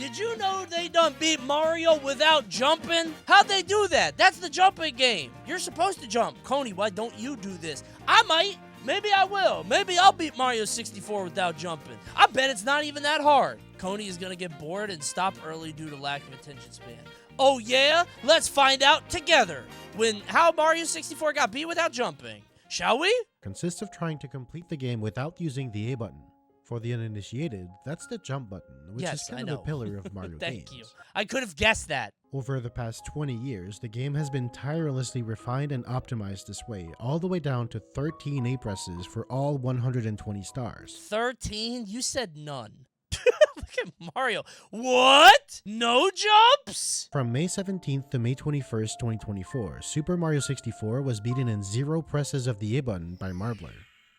Did you know they done beat Mario without jumping? How'd they do that? That's the jumping game. You're supposed to jump. Coney, why don't you do this? I might. Maybe I will. Maybe I'll beat Mario 64 without jumping. I bet it's not even that hard. Coney is gonna get bored and stop early due to lack of attention span. Oh yeah? Let's find out together how Mario 64 got beat without jumping. Shall we? Consists of trying to complete the game without using the A button. For the uninitiated, that's the jump button, which is kind of a pillar of Mario games. Thank you. I could have guessed that. Over the past 20 years, the game has been tirelessly refined and optimized this way, all the way down to 13 A presses for all 120 stars. 13? You said none. Look at Mario. What? No jumps? From May 17th to May 21st, 2024, Super Mario 64 was beaten in 0 presses of the A button by Marbler.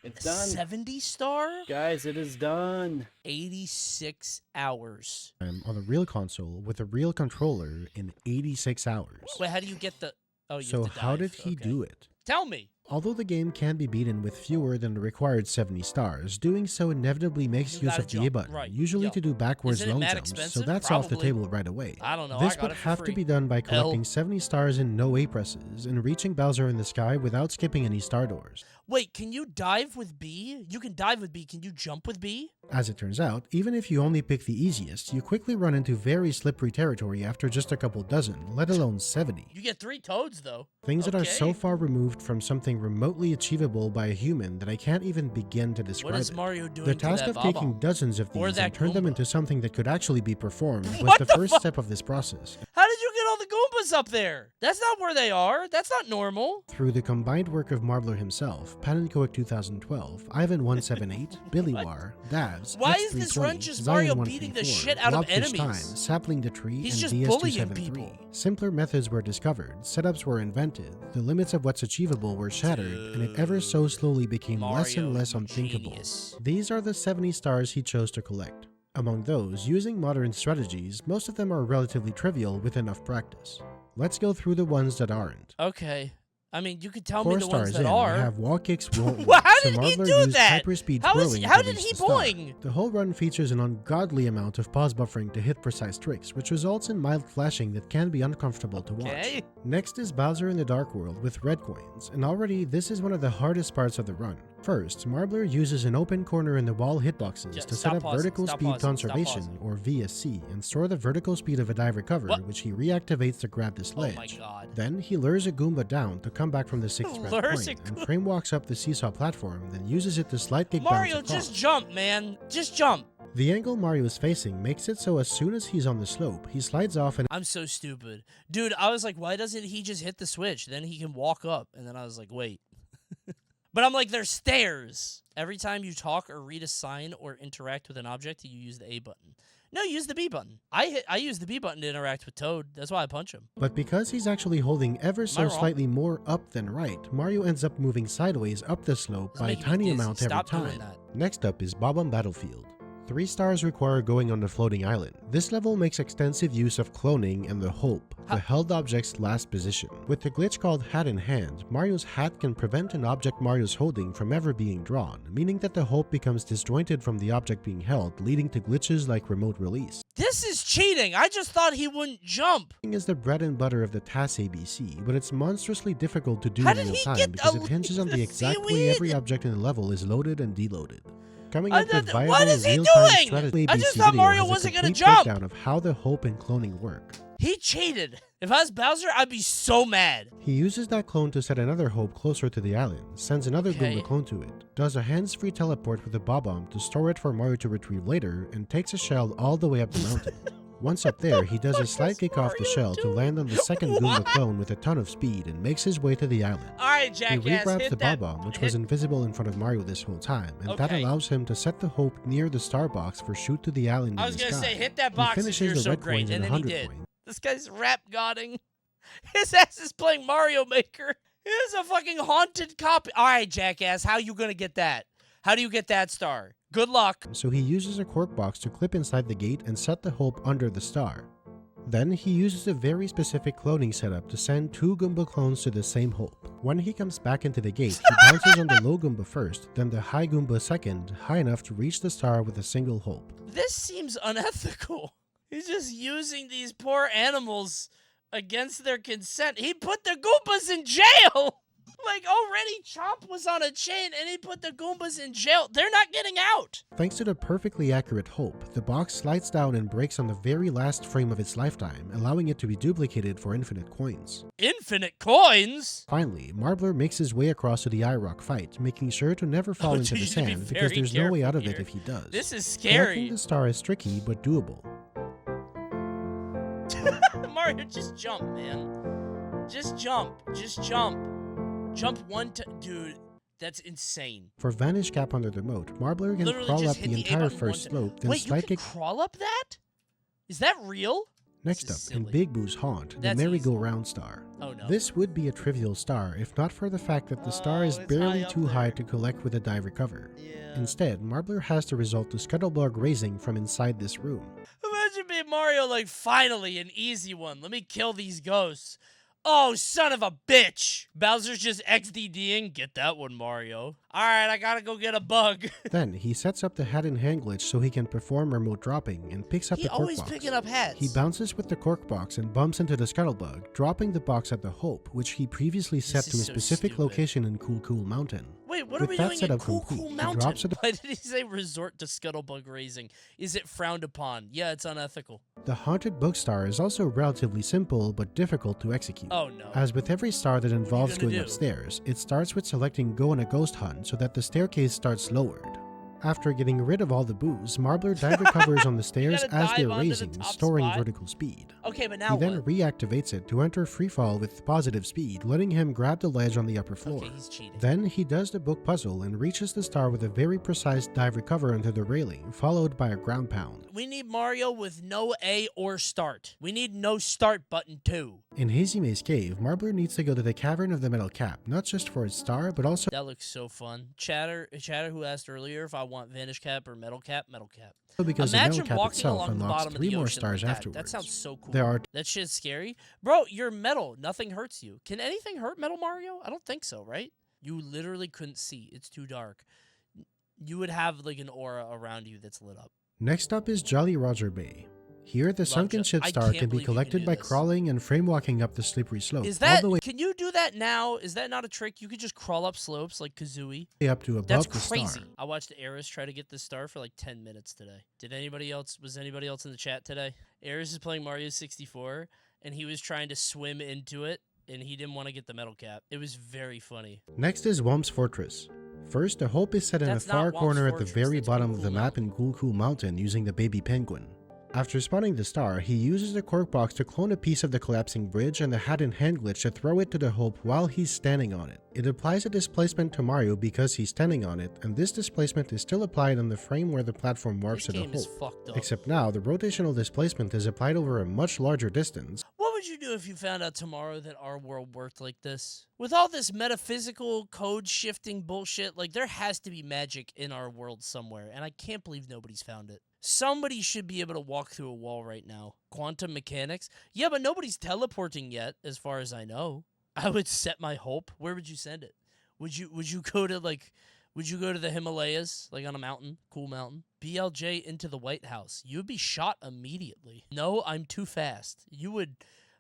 It's done. 70 star? Guys, it is done. 86 hours. On a real console with a real controller in 86 hours. Wait, how do you get the... Oh, you So have to how dive. did he Okay. do it? Tell me. Although the game can be beaten with fewer than the required 70 stars, doing so inevitably makes You use gotta of the A jump, button, right. usually Yo. to do backwards Isn't it long mad jumps, so expensive? that's off the Probably. table right away. I don't know. This I got would it for have free. to be done by collecting Hell. 70 stars in no A presses and reaching Bowser in the sky without skipping any star doors. Wait, can you dive with B? You can dive with B. Can you jump with B? As it turns out, even if you only pick the easiest, you quickly run into very slippery territory after just a couple dozen, let alone 70. You get 3 toads, though. Things that are so Okay. far removed from something remotely achievable by a human that I can't even begin to describe What is it. Mario doing The to task that of Baba? taking dozens of Or these that and turn them Goomba? into something that could actually be performed was What the the first fuck? step of this process. How did you get all the Goombas up there? That's not where they are. That's not normal. Through the combined work of Marbler himself, Panenkoic 2012, Ivan 178, Billy War, Davs, Why is this run X320, just Zion Mario 134, beating the shit out of Blobfish enemies? Time, Sapling the Tree, He's and just DS273. bullying people. Simpler methods were discovered, setups were invented, the limits of what's achievable were shattered, and it ever so slowly became less and Mario, less you unthinkable. genius. These are the 70 stars he chose to collect. Among those, using modern strategies, most of them are relatively trivial with enough practice. Let's go through the ones that aren't. Okay. I mean, you could tell me 4 the ones stars that in, are. I have wall kicks won't Well, work, how so did he Marbler do used that? hyperspeed How twirling to did reach he the star. boing? The whole run features an ungodly amount of pause buffering to hit precise tricks, which results in mild flashing that can be uncomfortable to watch. Okay. Next is Bowser in the Dark World with red coins, and already this is one of the hardest parts of the run. First, Marbler uses an open corner in the wall hitboxes Just to stop set up pausing, vertical stop speed pausing, stop conservation, pausing. or VSC, and store the vertical speed of a dive recover, What? which he reactivates to grab this Oh ledge. my god. Then he lures a Goomba down to come back from the 6th red Lures point, a and Goomba. frame walks up the seesaw platform, then uses it to slide kick Mario, bounce across. just jump, man. Just jump. The angle Mario is facing makes it so as soon as he's on the slope, he slides off and I'm so stupid. Dude, I was like, why doesn't he just hit the switch? Then he can walk up. And then I was like, wait. But I'm like, there's stairs. Every time you talk or read a sign or interact with an object, you use the A button. No, use the B button. I use the B button to interact with Toad. That's why I punch him. But because he's actually holding ever so Am I wrong? slightly more up than right, Mario ends up moving sideways up the slope It's by a making me tiny dizzy. amount every Stop doing time. that. Next up is Bob-omb Battlefield. 3 stars require going on the floating island. This level makes extensive use of cloning and the Hope, the held object's last position. With the glitch called Hat in Hand, Mario's hat can prevent an object Mario's holding from ever being drawn, meaning that the Hope becomes disjointed from the object being held, leading to glitches like remote release. This is cheating. I just thought he wouldn't jump. Is the bread and butter of the TAS ABC, but it's monstrously difficult to do How in did real he time get because the it hinges on the exact way seaweed? every object in the level is loaded and deloaded. Coming I up with don't- viable what is he real-time doing? strategy I just ABC thought video Mario has a wasn't gonna complete jump. breakdown of how the Hope and cloning work. He cheated. If I was Bowser, I'd be so mad. He uses that clone to set another Hope closer to the island, sends another Okay. Goomba clone to it, does a hands-free teleport with a Bob-omb to store it for Mario to retrieve later, and takes a shell all the way up the mountain. Once up there, he does a What slide is kick off the Mario shell to doing? land on the second Goomba What? clone with a ton of speed and makes his way to the island. All right, He jackass, regrabs hit the that. Bob-omb, which hit- was invisible in front of Mario this whole time, and that Okay. allows him to set the Hope near the star box for shoot to the island I in was the gonna sky. say, hit that He box if finishes you're the so red great, coins and in then he 100 did. coins. This guy's rap godding. His ass is playing Mario Maker. He's a fucking haunted copy. All right, jackass, how you gonna get that? How do you get that star? Good luck. So he uses a cork box to clip inside the gate and set the Hope under the star. Then he uses a very specific cloning setup to send 2 Goomba clones to the same Hope. When he comes back into the gate, he bounces on the low Goomba first, then the high Goomba second, high enough to reach the star with a single Hope. This seems unethical. He's just using these poor animals against their consent. He put the Goombas in jail! Like, already Chomp was on a chain, and he put the Goombas in jail. They're not getting out! Thanks to the perfectly accurate hope, the box slides down and breaks on the very last frame of its lifetime, allowing it to be duplicated for infinite coins. Infinite coins? Finally, Marbler makes his way across to the iRock fight, making sure to never fall into the you should be sand because very there's no way out of careful it if he does. This is Collecting scary. the star is tricky but doable. Mario, just jump, man. Just jump. Just jump. Jump one time. Dude, that's insane. For Vanish Cap under the moat, Marbler can Literally crawl just up hit the the A entire button first one slope, then Wait, you slide can kick. crawl up that? Is that real? Next This is up, in silly. Big Boo's haunt, the That's easy. merry-go-round star. Oh, no. This would be a trivial star if not for the fact that the star is it's barely high up too high there. to collect with a dive recover. Yeah. Instead, Marbler has to resort to Scuttlebug raising from inside this room. Imagine being Mario, like, finally, an easy one. Let me kill these ghosts. Oh, son of a bitch. Bowser's just XDDing. Get that one, Mario. Alright, I gotta go get a bug. Then, he sets up the hat-in-hand glitch so he can perform remote dropping and picks up He the cork always box. picking up hats. He bounces with the cork box and bumps into the Scuttlebug, dropping the box at the Hope, which he previously set This to a is so specific stupid. location in Cool Cool Mountain. Wait, what With are we that doing in setup Cool complete, Cool he Mountain? drops it- Why did he say resort to Scuttlebug raising? Is it frowned upon? Yeah, it's unethical. The haunted book star is also relatively simple but difficult to execute. Oh, no. As with every star that involves gonna going do? upstairs, it starts with selecting Go on a Ghost Hunt so that the staircase starts lowered. After getting rid of all the booze, Marbler dive recovers on the stairs gotta as dive they're onto the raising, top storing spot? vertical speed. Okay, but now He then what? reactivates it to enter freefall with positive speed, letting him grab the ledge on the upper floor. Okay, he's cheating. Then he does the book puzzle and reaches the star with a very precise dive recover into the railing, followed by a ground pound. We need Mario with no A or start. We need no start button too. In Hazymaze Cave, Marbler needs to go to the Cavern of the Metal Cap, not just for its star, but also That looks so fun. Chatter who asked earlier if I want Vanish Cap or Metal Cap, Metal Cap. because the Imagine Metal Cap walking itself along the unlocks bottom of 3 the more ocean stars like that. afterwards. That sounds so cool. There are That shit's scary. Bro, you're metal. Nothing hurts you. Can anything hurt Metal Mario? I don't think so, right? You literally couldn't see. It's too dark. You would have like an aura around you that's lit up. Next up is Jolly Roger Bay. Here, the sunken ship I star can't can be believe you can collected do by this. crawling and frame walking up the slippery slope, Is all that, the way can you do that now? Is that not a trick? You could just crawl up slopes like Kazooie. up to above That's the crazy. star. I watched Eris try to get this star for like 10 minutes today. Was anybody else in the chat today? Eris is playing Mario 64 and he was trying to swim into it and he didn't want to get the metal cap. It was very funny. Next is Womp's Fortress. First, the Hope is set in That's a far not Womp's corner at the Fortress, very that's bottom Cool of the Cool map in Cool Cool Mountain using the baby penguin. After spawning the star, he uses the cork box to clone a piece of the collapsing bridge and the hat-in-hand glitch to throw it to the Hope while he's standing on it. It applies a displacement to Mario because he's standing on it, and this displacement is still applied on the frame where the platform warps This to the game is Hope. fucked up. Except now, the rotational displacement is applied over a much larger distance. What would you do if you found out tomorrow that our world worked like this? With all this metaphysical code shifting bullshit, like there has to be magic in our world somewhere, and I can't believe nobody's found it. Somebody should be able to walk through a wall right now. Quantum mechanics? Yeah, but nobody's teleporting yet, as far as I know. I would set my hope. Where would you send it? Would you go to the Himalayas, like on a mountain, cool mountain? BLJ into the White House. You would be shot immediately. No, I'm too fast.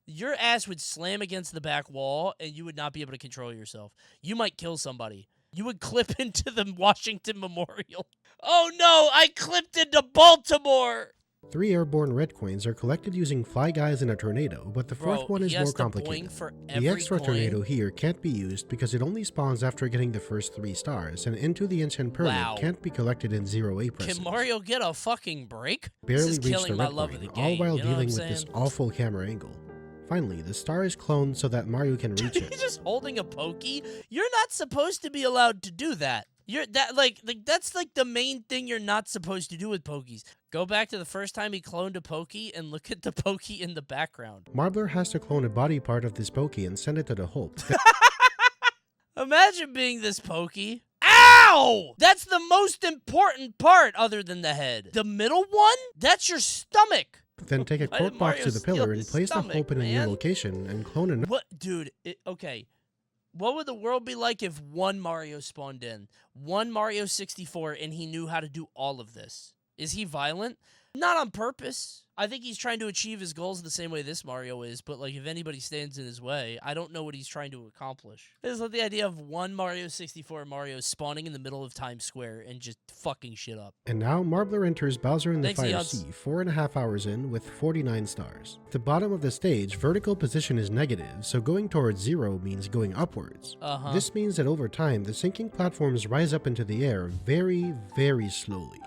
Your ass would slam against the back wall and you would not be able to control yourself. You might kill somebody. You would clip into the Washington Memorial. Oh no, I clipped into Baltimore! 3 airborne red coins are collected using Fly Guys in a tornado, but the fourth one is he more has to boing complicated. for The every extra coin. tornado here can't be used because it only spawns after getting the first 3 stars, and Into the Ancient Pyramid Wow. can't be collected in 0A presses. Can Mario get a fucking break? Barely This is reach killing the my red love coin, of the all game. while You know what dealing I'm with this saying? awful camera angle. Finally, the star is cloned so that Mario can reach He's it. just holding a Pokey. You're not supposed to be allowed to do that. That's like the main thing you're not supposed to do with Pokies. Go back to the first time he cloned a Pokey and look at the Pokey in the background. Marbler has to clone a body part of this Pokey and send it to the Hope. Imagine being this Pokey. Ow! That's the most important part other than the head. The middle one? That's your stomach. Then take a Why did cork box Mario to the steal pillar and his place the stomach, Hope in a new man? location and clone another. What, dude? Okay. What would the world be like if one Mario spawned in? One Mario 64 and he knew how to do all of this? Is he violent? Not on purpose. I think he's trying to achieve his goals the same way this Mario is, but like if anybody stands in his way, I don't know what he's trying to accomplish. It's like the idea of one Mario 64 Mario spawning in the middle of Times Square and just fucking shit up. And now Marbler enters Bowser in the Thanks, Fire Eons. Sea 4.5 hours in with 49 stars. At the bottom of the stage, vertical position is negative, so going towards 0 means going upwards. This means that over time, the sinking platforms rise up into the air very, very slowly.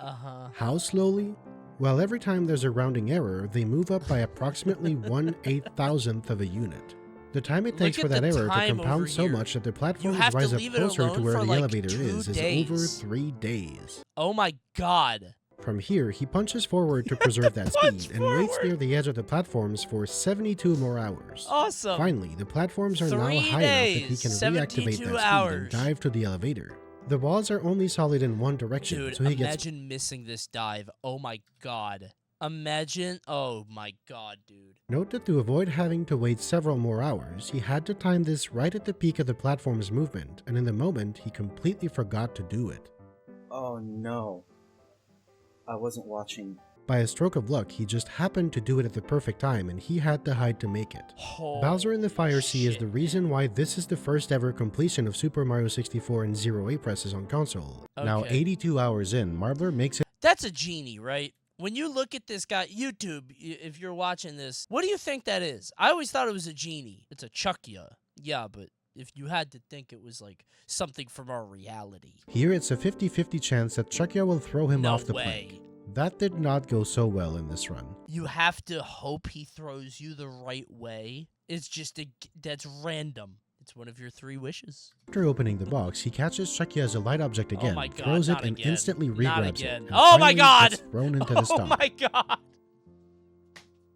How slowly? Well, every time there's a rounding error, they move up by approximately 1/8,000th of a unit. The time it takes for that error to compound so much that the platforms rise up closer to where the elevator is over 3 days. Oh my god. From here, he punches forward to preserve that speed and waits near the edge of the platforms for 72 more hours. Awesome. Finally, the platforms are now 3 high enough that he can days, reactivate that 72 speed hours. and dive to the elevator. The walls are only solid in one direction, Dude, so he gets... imagine missing this dive. Oh my god. Imagine. Oh my god, dude. Note that to avoid having to wait several more hours, he had to time this right at the peak of the platform's movement, and in the moment, he completely forgot to do it. Oh no. I wasn't watching. By a stroke of luck, he just happened to do it at the perfect time, and he had to hide to make it. Oh, Bowser in the Fire Sea is shit. the reason why this is the first ever completion of Super Mario 64 in 0 presses on console. Now, Okay. 82 hours in, Marbler makes it. That's a genie, right? When you look at this guy, YouTube, if you're watching this, what do you think that is? I always thought it was a genie. It's a Chuckya. Yeah, but if you had to think it was like something from our reality. Here, it's a 50-50 chance that Chuckya will throw him No off the way. plank. That did not go so well in this run. You have to hope he throws you the right way. It's just that's random. It's one of your 3 wishes. After opening the box, he catches Chuckya as a light object again, my God, throws it, not and again. instantly Not regrabs it. again. and Oh my finally God! gets thrown into the Oh stomach. my god!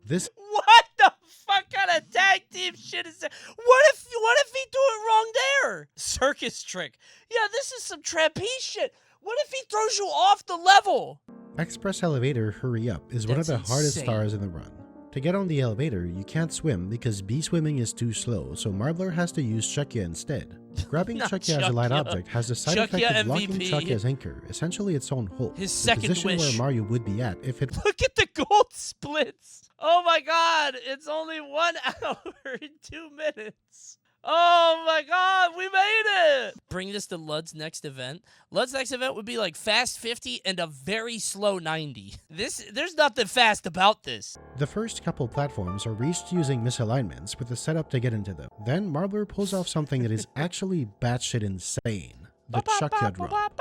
This What the fuck kind of tag team shit is that? What if he do it wrong there? Circus trick. Yeah, this is some trapeze shit. What if he throws you off the level? Express Elevator Hurry Up is one of That's the hardest insane. stars in the run. To get on the elevator, you can't swim because bee swimming is too slow, so Marbler has to use Chuckya instead. Grabbing Not Chuckya as a light Chuckya. object has the side Chuckya effect of locking MVP. Chuckya's anchor, essentially its own hole. His the second position wish. where Mario would be at if it Look at the gold splits. Oh my god, it's only 1 hour and 2 minutes. Oh my god, we made it! Bring this to Lud's next event. Lud's next event would be like fast 50 and a very slow 90. There's nothing fast about this. The first couple platforms are reached using misalignments with the setup to get into them. Then Marbler pulls off something that is actually batshit insane. The Chuckya drop.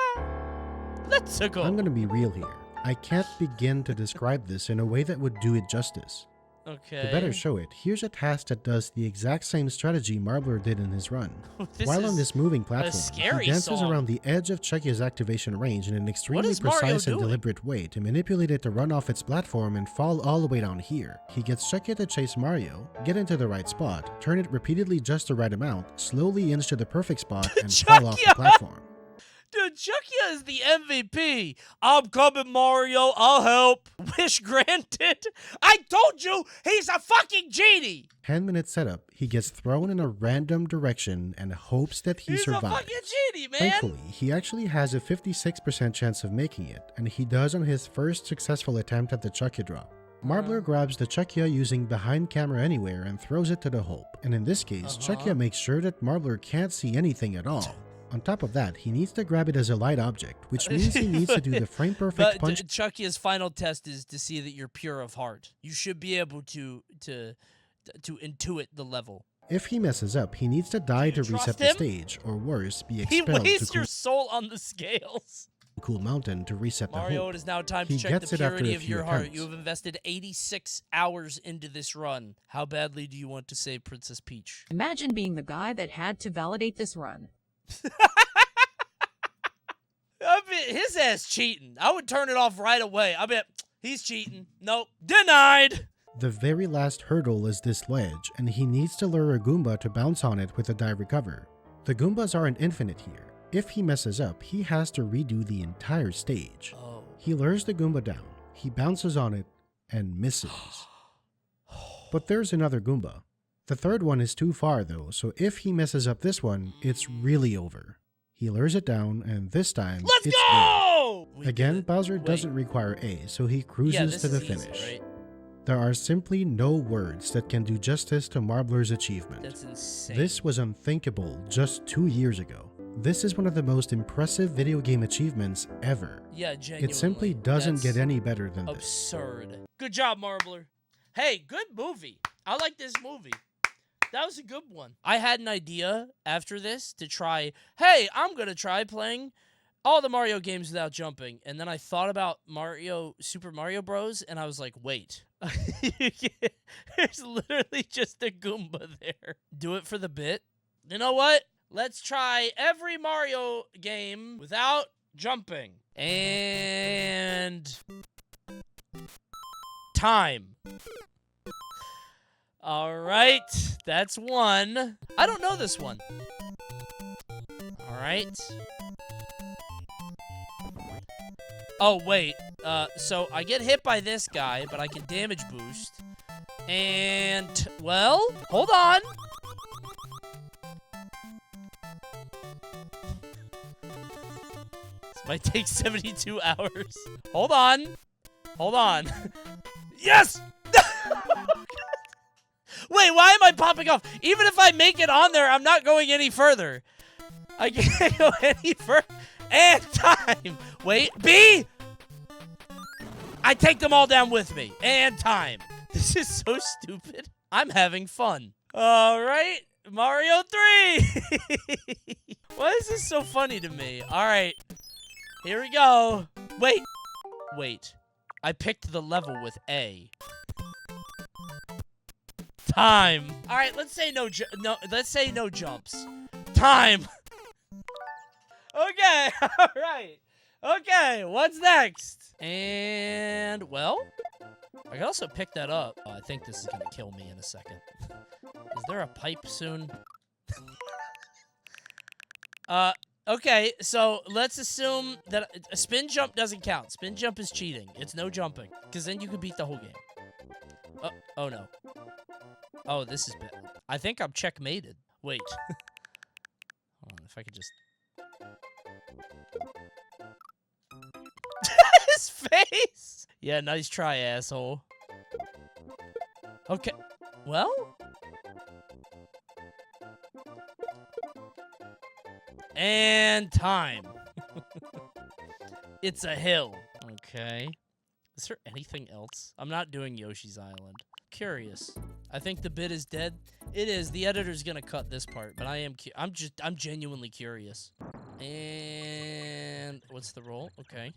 Let's go. I'm gonna be real here. I can't begin to describe this in a way that would do it justice. Okay. To better show it, here's a task that does the exact same strategy Marbler did in his run. This While on is this moving platform, scary he dances song. around the edge of Chuckya's activation range in an extremely is Mario precise and doing? deliberate way to manipulate it to run off its platform and fall all the way down here. He gets Chuckya to chase Mario, get into the right spot, turn it repeatedly just the right amount, slowly inch to the perfect spot, and fall off the Chuckya! platform. Dude, Chuckya is the MVP. I'm coming, Mario. I'll help. Wish granted. I told you he's a fucking genie. 10-minute setup, he gets thrown in a random direction and hopes that he He's survives. a fucking genie, man. Thankfully, he actually has a 56% chance of making it, and he does on his first successful attempt at the Chuckya drop. Marbler grabs the Chuckya using behind camera anywhere and throws it to the hope, and in this case, Chuckya makes sure that Marbler can't see anything at all. On top of that, he needs to grab it as a light object, which means he needs to do the frame-perfect But punch. Chuckya's final test is to see that you're pure of heart. You should be able to intuit the level. If he messes up, he needs to die to trust reset the him? stage, or worse, be He expelled to weighs your soul on the scales. Cool Mountain to reset the Mario, hope. it is now time to He check gets the it after purity a of few your heart. attempts. You have invested 86 hours into this run. How badly do you want to save Princess Peach? Imagine being the guy that had to validate this run. I mean, his ass cheating. I would turn it off right away. I bet he's cheating. Nope. Denied. The very last hurdle is this ledge, and he needs to lure a Goomba to bounce on it with a dive recover. The Goombas aren't infinite here. If he messes up, he has to redo the entire stage. Oh. He lures the Goomba down, he bounces on it, and misses. But there's another Goomba. The third one is too far though, so if he messes up this one, it's really over. He lures it down, and this time, Let's it's go! good. Again, Bowser Wait. doesn't require A, so he Yeah, cruises this to the is easy, finish. right? There are simply no words that can do justice to Marbler's achievement. That's insane. This was unthinkable just 2 years ago. This is one of the most impressive video game achievements ever. Yeah, genuinely. It simply doesn't That's get any better than this. absurd. Good job, Marbler. Hey, good movie. I like this movie. That was a good one. I had an idea after this to try, hey, I'm going to try playing all the Mario games without jumping. And then I thought about Super Mario Bros. And I was like, wait. There's literally just a Goomba there. Do it for the bit. You know what? Let's try every Mario game without jumping. And time. All right, that's one. I don't know this one. All right. Oh, wait. So I get hit by this guy, but I can damage boost. And, well, hold on. This might take 72 hours. Hold on. Hold on. Yes! Wait, why am I popping off? Even if I make it on there, I'm not going any further. I can't go any further. And time. Wait, B! I take them all down with me. And time. This is so stupid. I'm having fun. All right, Mario 3. Why is this so funny to me? All right, here we go. Wait. I picked the level with A. Time. All right, let's say let's say no jumps. Time. Okay. All right. Okay. What's next? And well, I can also pick that up. Oh, I think this is gonna kill me in a second. Is there a pipe soon? Okay. So let's assume that a spin jump doesn't count. Spin jump is cheating. It's no jumping, because then you could beat the whole game. Oh no. Oh, this is bad. I think I'm checkmated. Wait. Hold on, if I could just... His face! Yeah, nice try, asshole. Okay. Well? And time. It's a hill. Okay. Is there anything else? I'm not doing Yoshi's Island. Curious. I think the bit is dead. It is. The editor's gonna cut this part, but I'm genuinely curious. And what's the roll? Okay.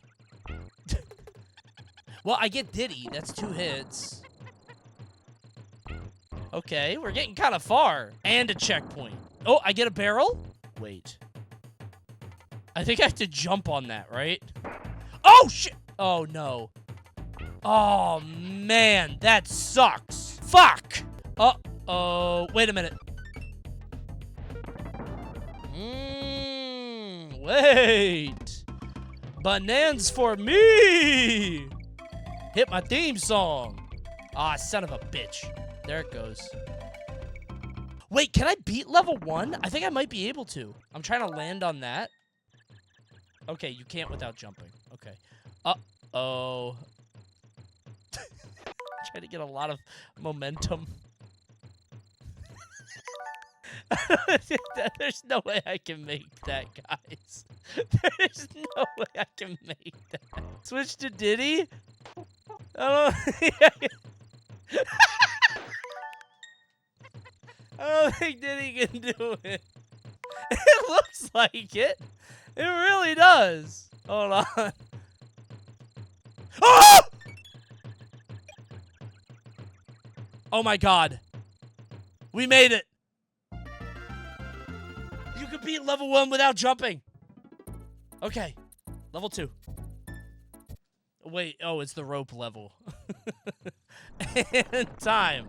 Well, I get Diddy. That's 2 hits. Okay, we're getting kind of far. And a checkpoint. Oh, I get a barrel? Wait. I think I have to jump on that, right? Oh, shit! Oh, no. Oh, man, that sucks. Fuck! Uh-oh. Wait a minute. Wait. Bananas for me! Hit my theme song. Ah, son of a bitch. There it goes. Wait, can I beat level 1? I think I might be able to. I'm trying to land on that. Okay, you can't without jumping. Okay. Uh-oh. Trying to get a lot of momentum. There's no way I can make that, guys. There's no way I can make that. Switch to Diddy? I don't think Diddy can do it. It looks like it. It really does. Hold on. Oh! Oh my god. We made it. You could beat level 1 without jumping. Okay. Level 2. Wait, oh, it's the rope level. And time.